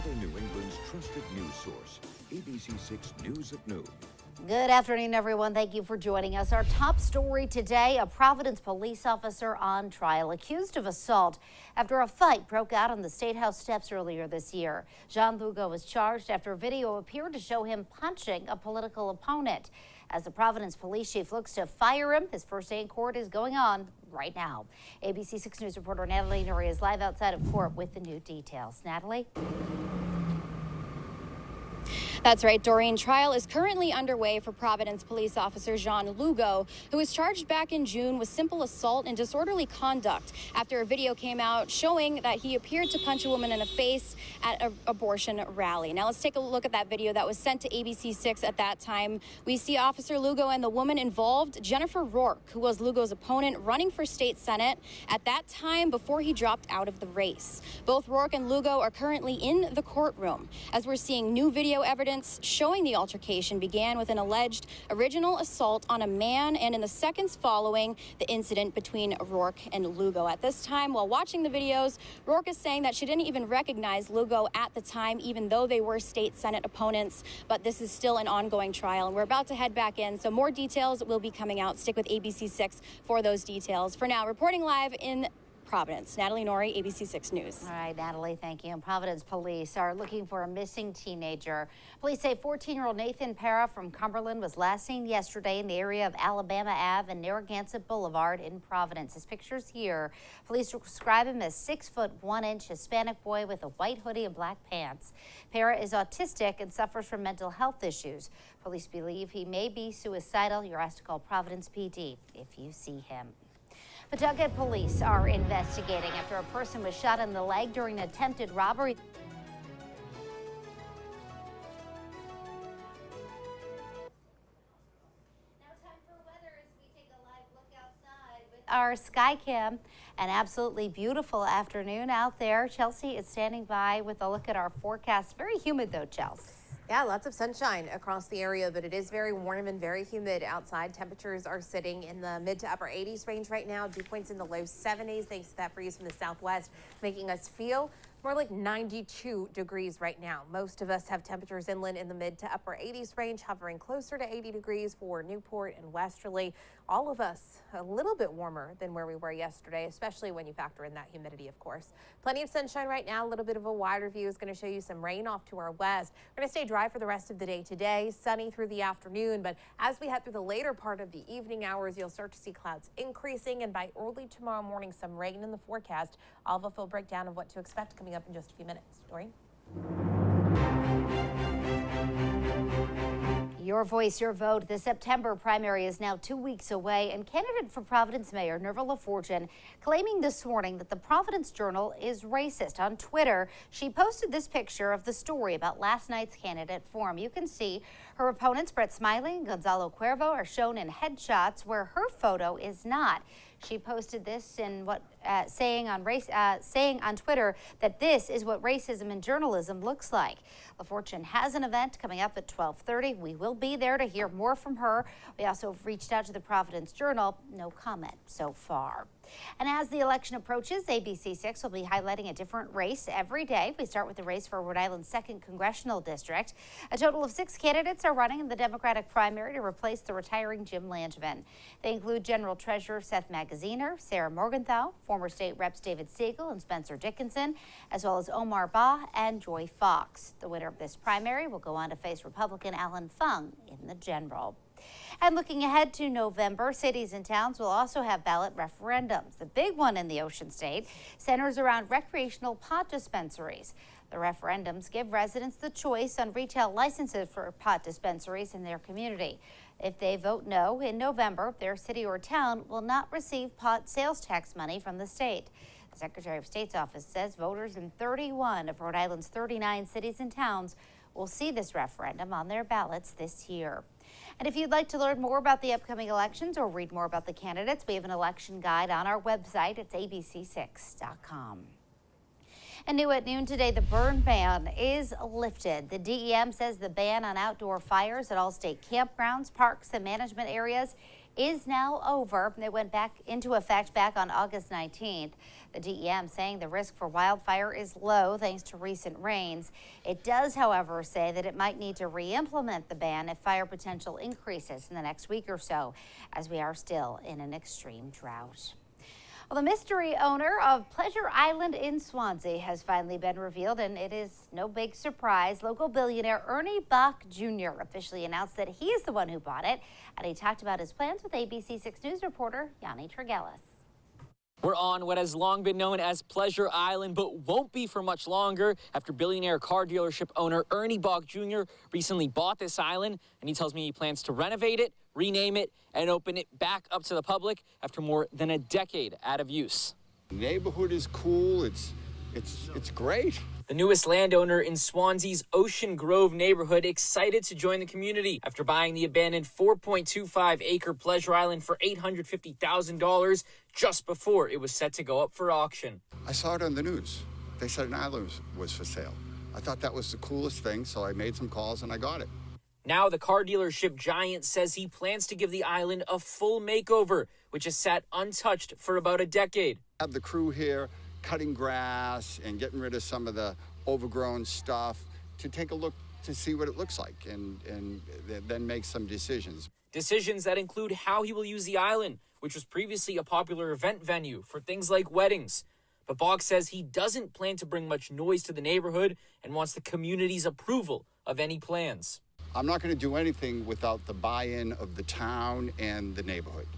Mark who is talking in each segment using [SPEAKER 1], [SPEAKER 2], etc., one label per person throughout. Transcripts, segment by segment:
[SPEAKER 1] Central New England's trusted news source, ABC6 News at Noon.
[SPEAKER 2] Good afternoon, everyone. Thank you for joining us. Our top story today, a Providence police officer on trial accused of assault after a fight broke out on the State House steps earlier this year. Jean Lugo was charged after a video appeared to show him punching a political opponent. As the Providence police chief looks to fire him, his first day in court is going on right now. ABC6 News reporter Natalie Nori is live outside of court with the new details. Natalie?
[SPEAKER 3] That's right, Doreen. Trial is currently underway for Providence police officer Jean Lugo, who was charged back in June with simple assault and disorderly conduct after a video came out showing that he appeared to punch a woman in the face at an abortion rally. Now let's take a look at that video that was sent to ABC6 at that time. We see Officer Lugo and the woman involved, Jennifer Rourke, who was Lugo's opponent, running for state senate at that time before he dropped out of the race. Both Rourke and Lugo are currently in the courtroom as we're seeing new video evidence showing the altercation began with an alleged original assault on a man, and in the seconds following, the incident between Rourke and Lugo. At this time, while watching the videos, Rourke is saying that she didn't even recognize Lugo at the time, even though they were state senate opponents. But this is still an ongoing trial, and we're about to head back in, so more details will be coming out. Stick with ABC6 for those details. For now, reporting live in Providence, Natalie Nori, ABC6 News.
[SPEAKER 2] All right, Natalie, thank you. And Providence police are looking for a missing teenager. Police say 14-year-old Nathan Para from Cumberland was last seen yesterday in the area of Alabama Ave and Narragansett Boulevard in Providence. His picture's here. Police describe him as 6 foot 1 inch Hispanic boy with a white hoodie and black pants. Para is autistic and suffers from mental health issues. Police believe he may be suicidal. You're asked to call Providence PD if you see him. Pawtucket police are investigating after a person was shot in the leg during an attempted robbery. Now time for weather as we take a live look outside with our Skycam. An absolutely beautiful afternoon out there. Chelsea is standing by with a look at our forecast. Very humid though, Chelsea.
[SPEAKER 4] Yeah, lots of sunshine across the area, but it is very warm and very humid outside. Temperatures are sitting in the mid to upper 80s range right now. Dew points in the low 70s thanks to that breeze from the southwest, making us feel more like 92 degrees right now. Most of us have temperatures inland in the mid to upper 80s range, hovering closer to 80 degrees for Newport and Westerly. All of us a little bit warmer than where we were yesterday, especially when you factor in that humidity, of course. Plenty of sunshine right now. A little bit of a wider view is going to show you some rain off to our west. We're going to stay dry for the rest of the day today, sunny through the afternoon, but as we head through the later part of the evening hours, you'll start to see clouds increasing, and by early tomorrow morning, some rain in the forecast. I'll have a full breakdown of what to expect coming up in just a few minutes. Doreen?
[SPEAKER 2] Your voice, your vote. The September primary is now 2 weeks away, and candidate for Providence Mayor Nerva LaFortune claiming this morning that the Providence Journal is racist. On Twitter, she posted this picture of the story about last night's candidate forum. You can see her opponents, Brett Smiley and Gonzalo Cuervo, are shown in headshots where her photo is not. She posted this in saying on Twitter that this is what racism in journalism looks like. LaFortune has an event coming up at 12:30. We will be there to hear more from her. We also reached out to the Providence Journal. No comment so far. And as the election approaches, ABC6 will be highlighting a different race every day. We start with the race for Rhode Island's 2nd Congressional District. A total of 6 candidates are running in the Democratic primary to replace the retiring Jim Langevin. They include General Treasurer Seth Magaziner, Sarah Morgenthau, former state reps David Siegel and Spencer Dickinson, as well as Omar Ba and Joy Fox. The winner of this primary will go on to face Republican Alan Fung in the general. And looking ahead to November, cities and towns will also have ballot referendums. The big one in the Ocean State centers around recreational pot dispensaries. The referendums give residents the choice on retail licenses for pot dispensaries in their community. If they vote no in November, their city or town will not receive pot sales tax money from the state. The Secretary of State's office says voters in 31 of Rhode Island's 39 cities and towns will see this referendum on their ballots this year. And if you'd like to learn more about the upcoming elections or read more about the candidates, we have an election guide on our website. It's abc6.com. And new at noon today, the burn ban is lifted. The DEM says the ban on outdoor fires at all state campgrounds, parks, and management areas is now over. It went back into effect back on August 19th. The DEM saying the risk for wildfire is low thanks to recent rains. It does, however, say that it might need to re-implement the ban if fire potential increases in the next week or so, as we are still in an extreme drought. Well, the mystery owner of Pleasure Island in Swansea has finally been revealed, and it is no big surprise. Local billionaire Ernie Bach Jr. officially announced that he is the one who bought it, and he talked about his plans with ABC6 News reporter Yanni Tregellis.
[SPEAKER 5] We're on what has long been known as Pleasure Island, but won't be for much longer after billionaire car dealership owner Ernie Bach Jr. recently bought this island, and he tells me he plans to renovate it, rename it, and open it back up to the public after more than a decade out of use.
[SPEAKER 6] The neighborhood is cool. It's great.
[SPEAKER 5] The newest landowner in Swansea's Ocean Grove neighborhood excited to join the community after buying the abandoned 4.25-acre Pleasure Island for $850,000 just before it was set to go up for auction.
[SPEAKER 6] I saw it on the news. They said an island was for sale. I thought that was the coolest thing, so I made some calls and I got it.
[SPEAKER 5] Now the car dealership giant says he plans to give the island a full makeover, which has sat untouched for about a decade.
[SPEAKER 6] I have the crew here cutting grass and getting rid of some of the overgrown stuff to take a look to see what it looks like and then make some decisions.
[SPEAKER 5] Decisions that include how he will use the island, which was previously a popular event venue for things like weddings. But Bach says he doesn't plan to bring much noise to the neighborhood and wants the community's approval of any plans.
[SPEAKER 6] I'm not going to do anything without the buy-in of the town and the neighborhood.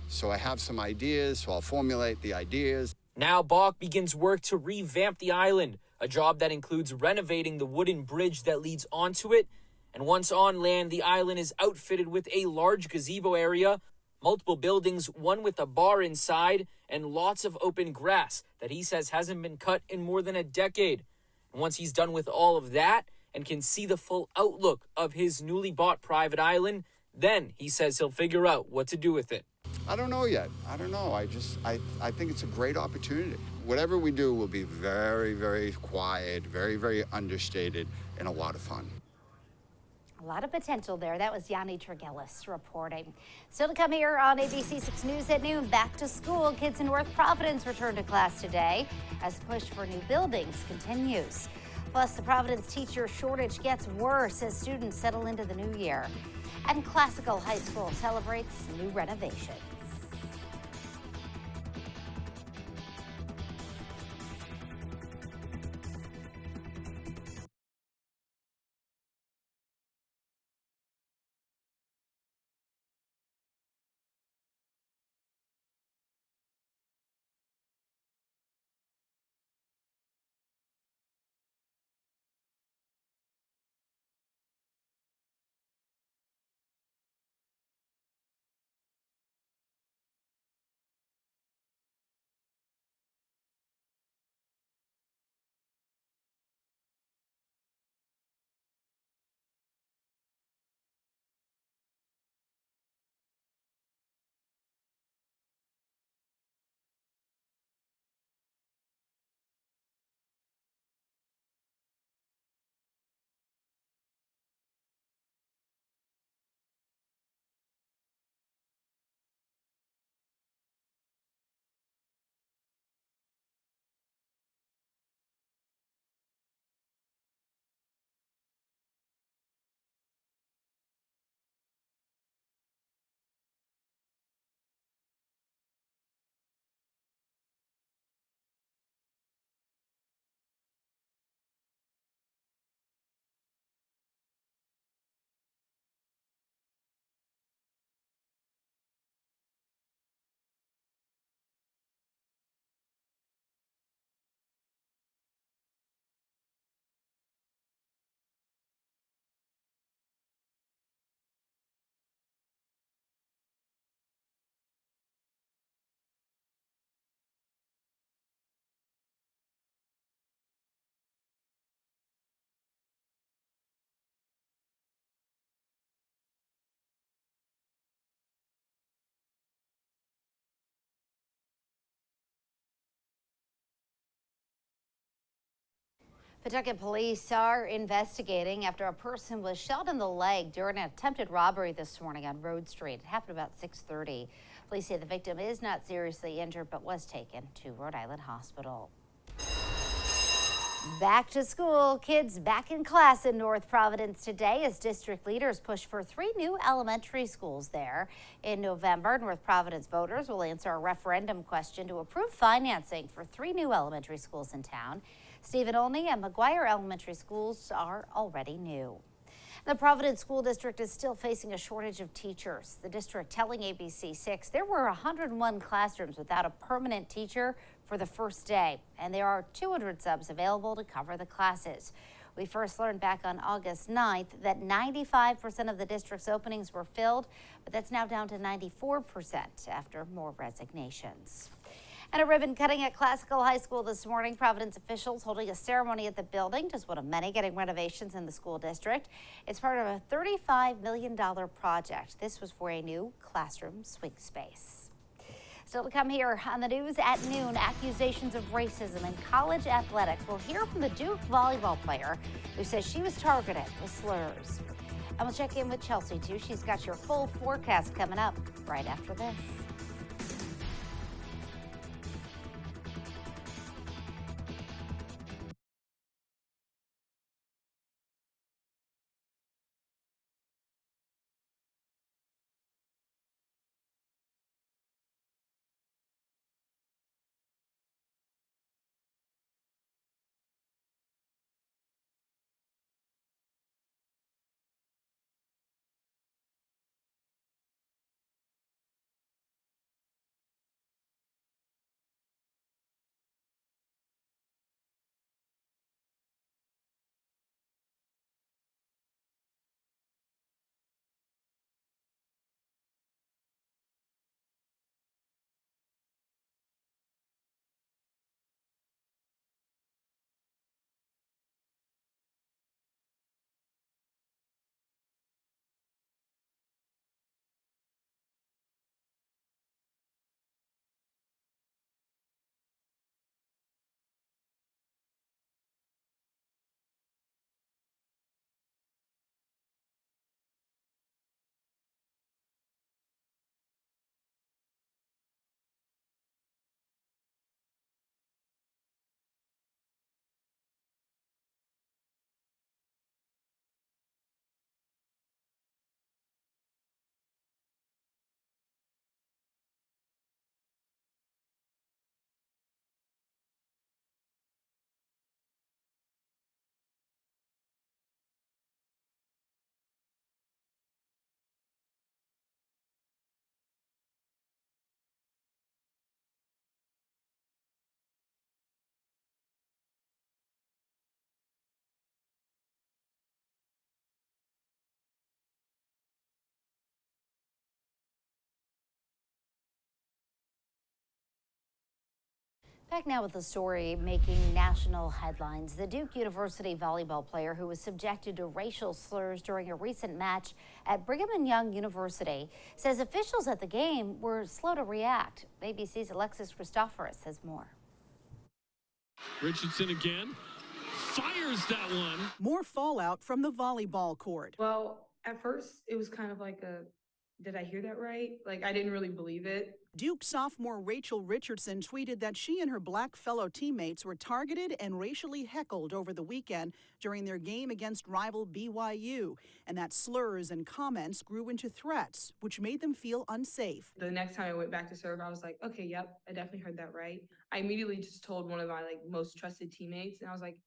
[SPEAKER 6] So I have some ideas, so I'll formulate the ideas.
[SPEAKER 5] Now Bach begins work to revamp the island, a job that includes renovating the wooden bridge that leads onto it. And once on land, the island is outfitted with a large gazebo area, multiple buildings, one with a bar inside, and lots of open grass that he says hasn't been cut in more than a decade. And once he's done with all of that and can see the full outlook of his newly bought private island, then he says he'll figure out what to do with it.
[SPEAKER 6] I don't know yet. I don't know. I think it's a great opportunity. Whatever we do will be very, very quiet, very, very understated, and a lot of fun.
[SPEAKER 2] A lot of potential there. That was Yanni Tregellis reporting. Still to come here on ABC6 News at noon. Back to school. Kids in North Providence return to class today as the push for new buildings continues. Plus, the Providence teacher shortage gets worse as students settle into the new year. And Classical High School celebrates new renovations. Pawtucket police are investigating after a person was shot in the leg during an attempted robbery this morning on Rhode Street. It happened about 6:30. Police say the victim is not seriously injured but was taken to Rhode Island Hospital. Back to school. Kids back in class in North Providence today as district leaders push for 3 new elementary schools there. In November, North Providence voters will answer a referendum question to approve financing for 3 new elementary schools in town. Stephen Olney and McGuire Elementary Schools are already new. The Providence School District is still facing a shortage of teachers. The district telling ABC6 there were 101 classrooms without a permanent teacher for the first day, and there are 200 subs available to cover the classes. We first learned back on August 9th that 95% of the district's openings were filled, but that's now down to 94% after more resignations. And a ribbon cutting at Classical High School this morning. Providence officials holding a ceremony at the building, just one of many getting renovations in the school district. It's part of a $35 million project. This was for a new classroom swing space. Still to come here on the news at noon, accusations of racism in college athletics. We'll hear from the Duke volleyball player who says she was targeted with slurs. And we'll check in with Chelsea, too. She's got your full forecast coming up right after this. Back now with the story making national headlines. The Duke University volleyball player who was subjected to racial slurs during a recent match at Brigham and Young University says officials at the game were slow to react. ABC's Alexis Christoforous has more.
[SPEAKER 7] Richardson again fires that one.
[SPEAKER 8] More fallout from the volleyball court.
[SPEAKER 9] Well, at first it was kind of like did I hear that right? Like, I didn't really believe it.
[SPEAKER 8] Duke sophomore Rachel Richardson tweeted that she and her black fellow teammates were targeted and racially heckled over the weekend during their game against rival BYU, and that slurs and comments grew into threats, which made them feel unsafe.
[SPEAKER 9] The next time I went back to serve, I was like, okay, yep, I definitely heard that right. I immediately just told one of my most trusted teammates, and I was like,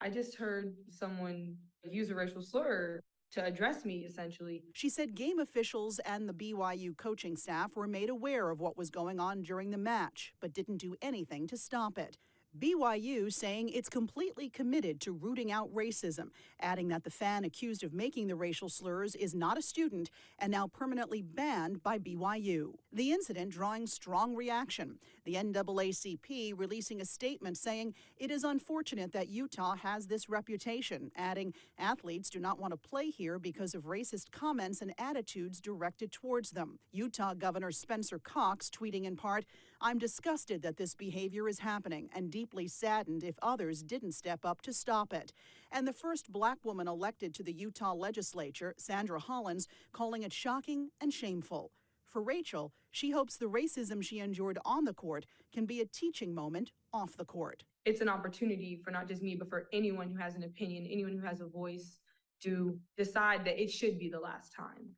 [SPEAKER 9] I just heard someone use a racial slur to address me, essentially.
[SPEAKER 8] She said game officials and the BYU coaching staff were made aware of what was going on during the match, but didn't do anything to stop it. BYU saying it's completely committed to rooting out racism, adding that the fan accused of making the racial slurs is not a student and now permanently banned by BYU. The incident drawing strong reaction. The NAACP releasing a statement saying it is unfortunate that Utah has this reputation, adding athletes do not want to play here because of racist comments and attitudes directed towards them. Utah Governor Spencer Cox tweeting in part, "I'm disgusted that this behavior is happening and deeply deeply saddened if others didn't step up to stop it. And the first black woman elected to the Utah legislature, Sandra Hollins, calling it shocking and shameful. For Rachel, she hopes the racism she endured on the court can be a teaching moment off the court.
[SPEAKER 9] It's an opportunity for not just me, but for anyone who has an opinion, anyone who has a voice, to decide that it should be the last time.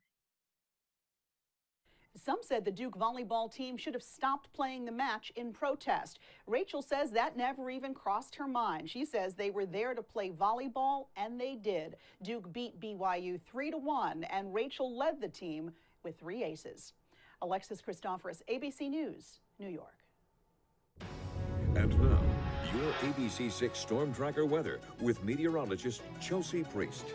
[SPEAKER 8] Some said the Duke volleyball team should have stopped playing the match in protest. Rachel says that never even crossed her mind. She says they were there to play volleyball, and they did. Duke beat BYU 3-1, and Rachel led the team with 3 aces. Alexis Christoforous, ABC News, New York.
[SPEAKER 1] And now, your ABC6 Storm Tracker weather with meteorologist Chelsea Priest.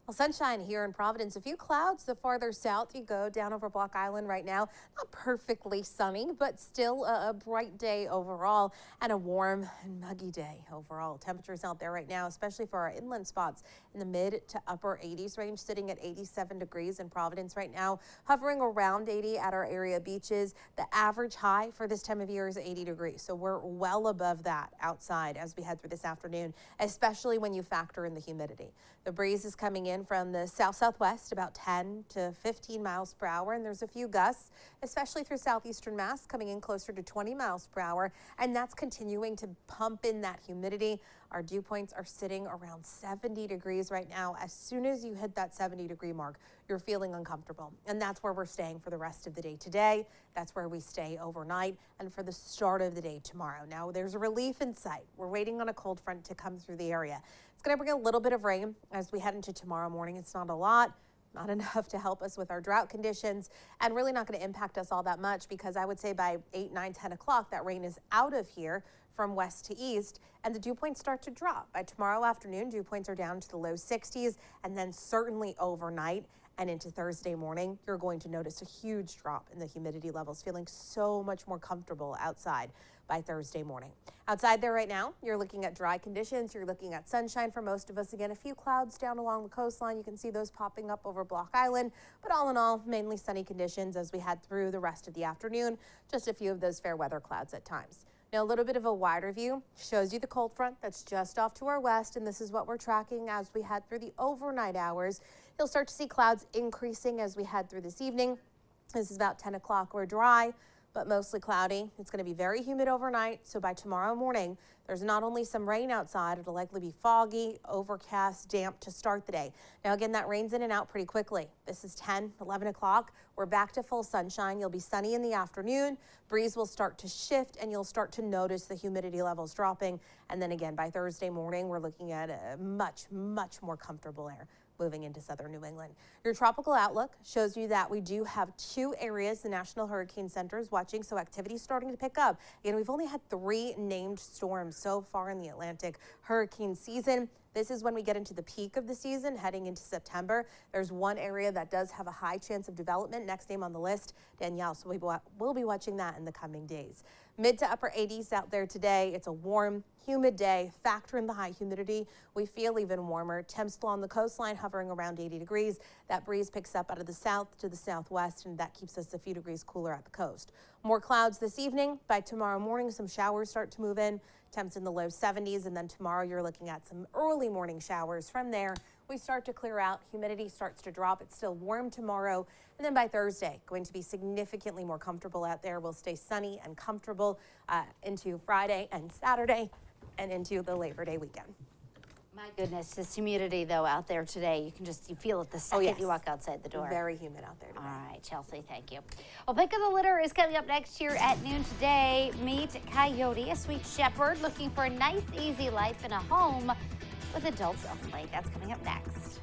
[SPEAKER 4] Well, sunshine here in Providence. A few clouds the farther south you go, down over Block Island right now. Not perfectly sunny, but still a bright day overall, and a warm and muggy day overall. Temperatures out there right now, especially for our inland spots, in the mid to upper 80s range, sitting at 87 degrees in Providence right now, hovering around 80 at our area beaches. The average high for this time of year is 80 degrees, so we're well above that outside as we head through this afternoon, especially when you factor in the humidity. The breeze is coming in from the south-southwest, about 10 to 15 miles per hour, and there's a few gusts, especially through southeastern Mass, coming in closer to 20 miles per hour, and that's continuing to pump in that humidity. Our dew points are sitting around 70 degrees right now. As soon as you hit that 70-degree mark, you're feeling uncomfortable, and that's where we're staying for the rest of the day today. That's where we stay overnight and for the start of the day tomorrow. Now, there's a relief in sight. We're waiting on a cold front to come through the area. It's going to bring a little bit of rain as we head into tomorrow morning. It's not a lot, not enough to help us with our drought conditions, and really not going to impact us all that much, because I would say by 8, 9, 10 o'clock, that rain is out of here from west to east, and the dew points start to drop. By tomorrow afternoon, dew points are down to the low 60s, and then certainly overnight and into Thursday morning, you're going to notice a huge drop in the humidity levels, feeling so much more comfortable outside by Thursday morning. Outside there right now, you're looking at dry conditions. You're looking at sunshine for most of us. Again, a few clouds down along the coastline. You can see those popping up over Block Island, but all in all, mainly sunny conditions as we head through the rest of the afternoon. Just a few of those fair weather clouds at times. Now, a little bit of a wider view shows you the cold front that's just off to our west, and this is what we're tracking as we head through the overnight hours. You'll start to see clouds increasing as we head through this evening. This is about 10 o'clock. We're dry, but mostly cloudy. It's going to be very humid overnight, so by tomorrow morning, there's not only some rain outside, it'll likely be foggy, overcast, damp to start the day. Now, again, that rain's in and out pretty quickly. This is 10, 11 o'clock. We're back to full sunshine. You'll be sunny in the afternoon. Breeze will start to shift, and you'll start to notice the humidity levels dropping. And then again, by Thursday morning, we're looking at a much, much more comfortable air moving into southern New England. Your tropical outlook shows you that we do have 2 areas the National Hurricane Center is watching, so activity is starting to pick up. Again, we've only had 3 named storms so far in the Atlantic hurricane season. This is when we get into the peak of the season, heading into September. There's one area that does have a high chance of development. Next name on the list, Danielle, so we'll be watching that in the coming days. Mid to upper 80s out there today. It's a warm, humid day. Factor in the high humidity. We feel even warmer. Temps along the coastline hovering around 80 degrees. That breeze picks up out of the south to the southwest, and that keeps us a few degrees cooler at the coast. More clouds this evening. By tomorrow morning, some showers start to move in. Temps in the low 70s, and then tomorrow you're looking at some early morning showers. From there, we start to clear out. Humidity starts to drop. It's still warm tomorrow, and then by Thursday, going to be significantly more comfortable out there. We'll stay sunny and comfortable into Friday and Saturday and into the Labor Day weekend.
[SPEAKER 2] My goodness, this humidity, though, out there today, you feel it the second you walk outside the door.
[SPEAKER 4] Very humid out there today.
[SPEAKER 2] All right, Chelsea, thank you. Well, Pick of the Litter is coming up next year at noon today. Meet Coyote, a sweet shepherd looking for a nice, easy life in a home with adults only. That's coming up next.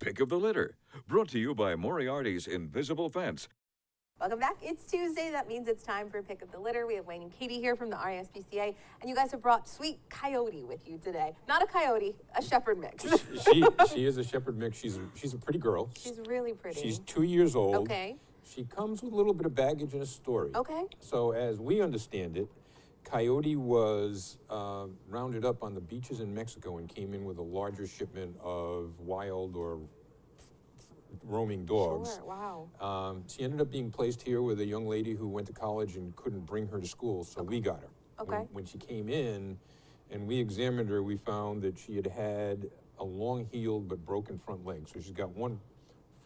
[SPEAKER 1] Pick of the Litter, brought to you by Moriarty's Invisible Fence.
[SPEAKER 4] Welcome back. It's Tuesday. That means it's time for Pick of the Litter. We have Wayne and Katie here from the RSPCA, and you guys have brought Sweet Coyote with you today. Not a coyote, a shepherd mix.
[SPEAKER 10] She is a shepherd mix. She's a pretty girl.
[SPEAKER 4] She's really pretty.
[SPEAKER 10] She's 2 years old.
[SPEAKER 4] Okay.
[SPEAKER 10] She comes with a little bit of baggage and a story.
[SPEAKER 4] Okay.
[SPEAKER 10] So as we understand it, Coyote was rounded up on the beaches in Mexico and came in with a larger shipment of wild or roaming dogs.
[SPEAKER 4] Sure, wow.
[SPEAKER 10] She ended up being placed here with a young lady who went to college and couldn't bring her to school, so we got her.
[SPEAKER 4] Okay.
[SPEAKER 10] When she came in and we examined her, we found that she had a long-heeled but broken front leg. So she's got one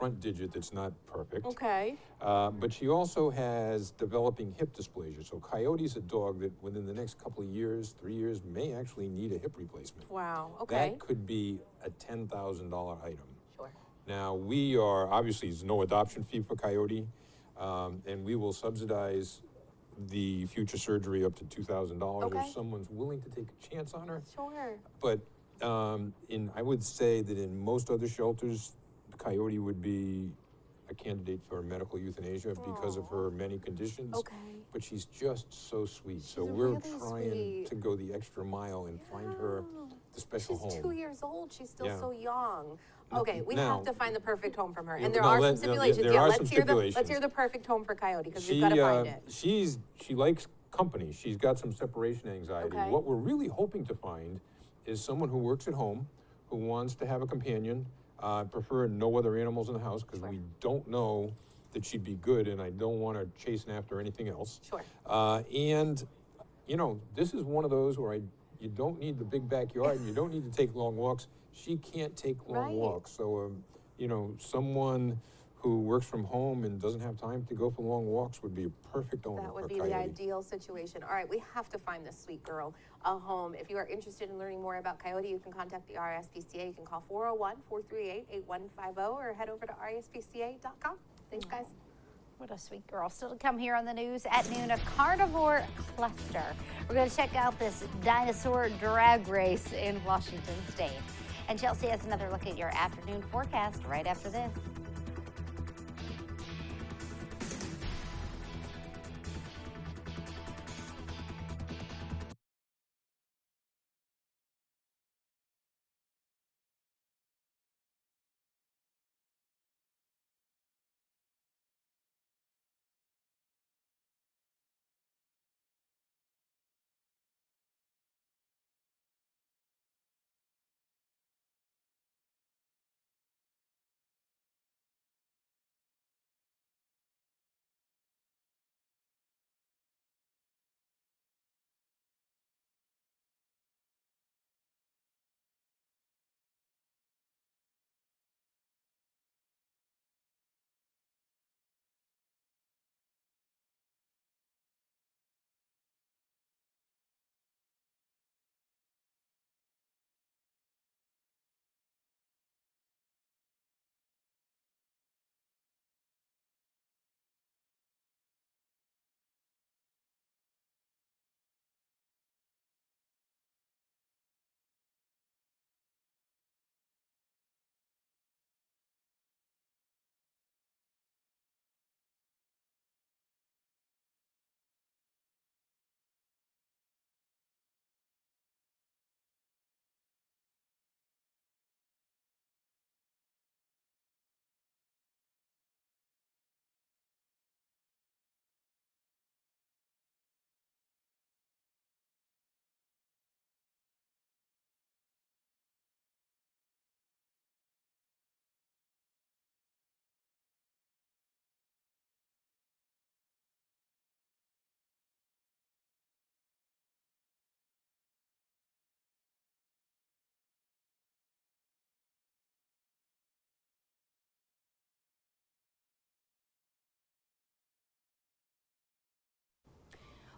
[SPEAKER 10] front digit that's not perfect.
[SPEAKER 4] Okay.
[SPEAKER 10] But she also has developing hip dysplasia. So Coyote's a dog that within the next couple of years, 3 years, may actually need a hip replacement.
[SPEAKER 4] Wow, okay.
[SPEAKER 10] That could be a $10,000 item.
[SPEAKER 4] Sure.
[SPEAKER 10] Now, we are, obviously, there's no adoption fee for Coyote, and we will subsidize the future surgery up to $2,000
[SPEAKER 4] Okay.
[SPEAKER 10] if someone's willing to take a chance on her.
[SPEAKER 4] Sure.
[SPEAKER 10] But I would say that in most other shelters, Coyote would be a candidate for medical euthanasia because of her many conditions.
[SPEAKER 4] Okay.
[SPEAKER 10] But she's just so sweet. So
[SPEAKER 4] She's
[SPEAKER 10] we're
[SPEAKER 4] really
[SPEAKER 10] trying
[SPEAKER 4] sweet.
[SPEAKER 10] to go the extra mile and find her the special
[SPEAKER 4] She's
[SPEAKER 10] home.
[SPEAKER 4] 2 years old. She's still
[SPEAKER 10] Yeah.
[SPEAKER 4] so young. Okay, we
[SPEAKER 10] Now-
[SPEAKER 4] have to find the perfect home from her.
[SPEAKER 10] Yeah,
[SPEAKER 4] And there
[SPEAKER 10] no,
[SPEAKER 4] are
[SPEAKER 10] let-
[SPEAKER 4] some
[SPEAKER 10] no,
[SPEAKER 4] stipulations.
[SPEAKER 10] there
[SPEAKER 4] Yeah,
[SPEAKER 10] are
[SPEAKER 4] let's
[SPEAKER 10] some
[SPEAKER 4] hear the
[SPEAKER 10] stipulations.
[SPEAKER 4] perfect home for Coyote, because we've got to find it.
[SPEAKER 10] She likes company. She's got some separation anxiety.
[SPEAKER 4] Okay.
[SPEAKER 10] What we're really hoping to find is someone who works at home, who wants to have a companion. Prefer no other animals in the house because we don't know that she'd be good, and I don't want her chasing after anything else.
[SPEAKER 4] Sure.
[SPEAKER 10] And you know, this is one of those where you don't need the big backyard and you don't need to take long walks. She can't take long
[SPEAKER 4] Right.
[SPEAKER 10] walks. So, you know, someone who works from home and doesn't have time to go for long walks would be a perfect owner
[SPEAKER 4] That
[SPEAKER 10] for
[SPEAKER 4] would
[SPEAKER 10] a
[SPEAKER 4] be
[SPEAKER 10] Coyote.
[SPEAKER 4] the ideal situation. All right, we have to find this sweet girl a home. If you are interested in learning more about Coyote, you can contact the RSPCA. You can call 401-438-8150 or head over to rspca.com. Thanks, guys.
[SPEAKER 2] What a sweet girl. Still to come here on the news at noon, a carnivore cluster. We're going to check out this dinosaur drag race in Washington State. And Chelsea has another look at your afternoon forecast right after this.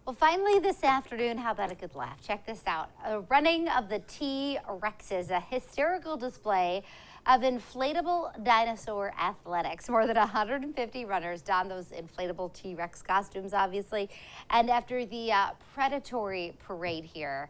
[SPEAKER 2] Well, finally this afternoon, how about a good laugh? Check this out. A running of the T-Rexes, a hysterical display of inflatable dinosaur athletics. More than 150 runners don those inflatable T-Rex costumes, obviously. And after the predatory parade here,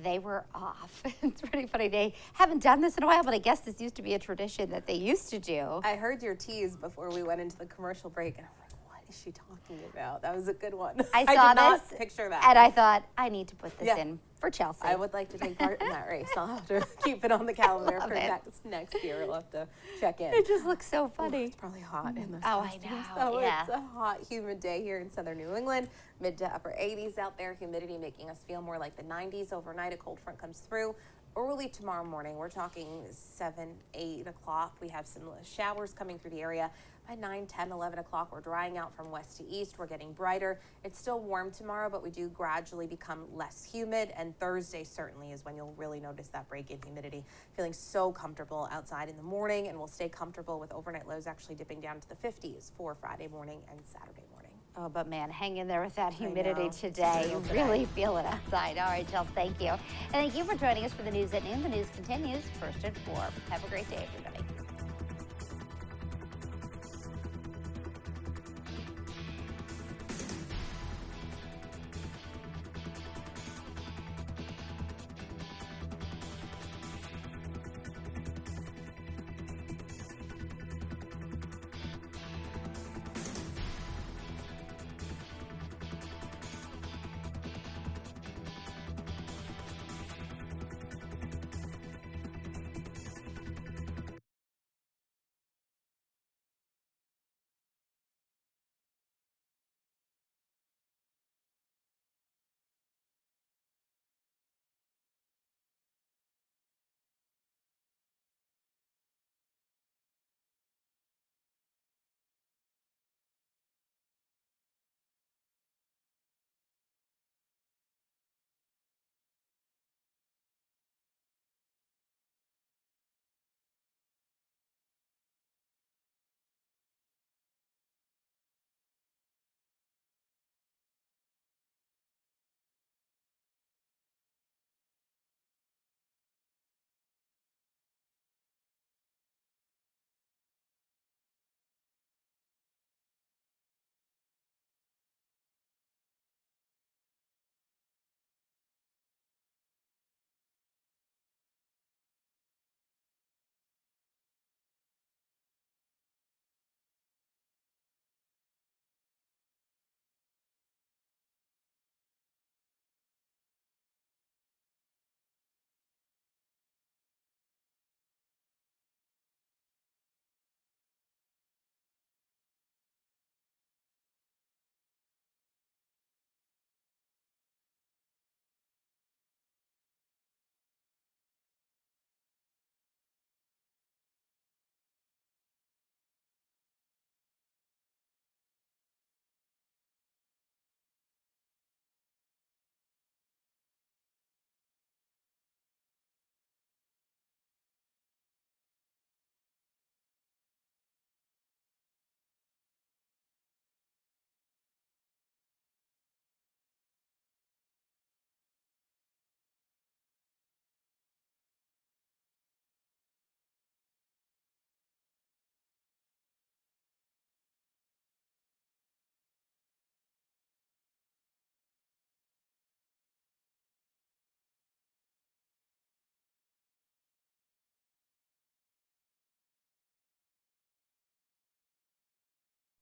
[SPEAKER 2] they were off. It's pretty funny. They haven't done this in a while, but I guess this used to be a tradition that they used to do.
[SPEAKER 4] I heard your tease before we went into the commercial break, and I'm like, what is she talking about? That was a good one.
[SPEAKER 2] I
[SPEAKER 4] did
[SPEAKER 2] saw
[SPEAKER 4] not
[SPEAKER 2] this,
[SPEAKER 4] picture that.
[SPEAKER 2] and I thought, I need to put this in for Chelsea.
[SPEAKER 4] I would like to take part in that race. I'll have to keep it on the calendar for
[SPEAKER 2] it.
[SPEAKER 4] next year. We'll have to check in.
[SPEAKER 2] It just looks so funny.
[SPEAKER 4] It's probably hot in this.
[SPEAKER 2] Oh, I know. Yeah.
[SPEAKER 4] It's a hot, humid day here in southern New England. Mid to upper 80s out there. Humidity making us feel more like the 90s. Overnight, a cold front comes through. Early tomorrow morning, we're talking 7, 8 o'clock. We have some showers coming through the area. By 9, 10, 11 o'clock, we're drying out from west to east. We're getting brighter. It's still warm tomorrow, but we do gradually become less humid. And Thursday certainly is when you'll really notice that break in humidity. Feeling so comfortable outside in the morning, and we'll stay comfortable with overnight lows actually dipping down to the 50s for Friday morning and Saturday morning.
[SPEAKER 2] Oh, but man, hang in there with that humidity today. You really feel it outside. All right, Chelsea, thank you. And thank you for joining us for the news at noon. The news continues first and 4. Have a great day, everybody.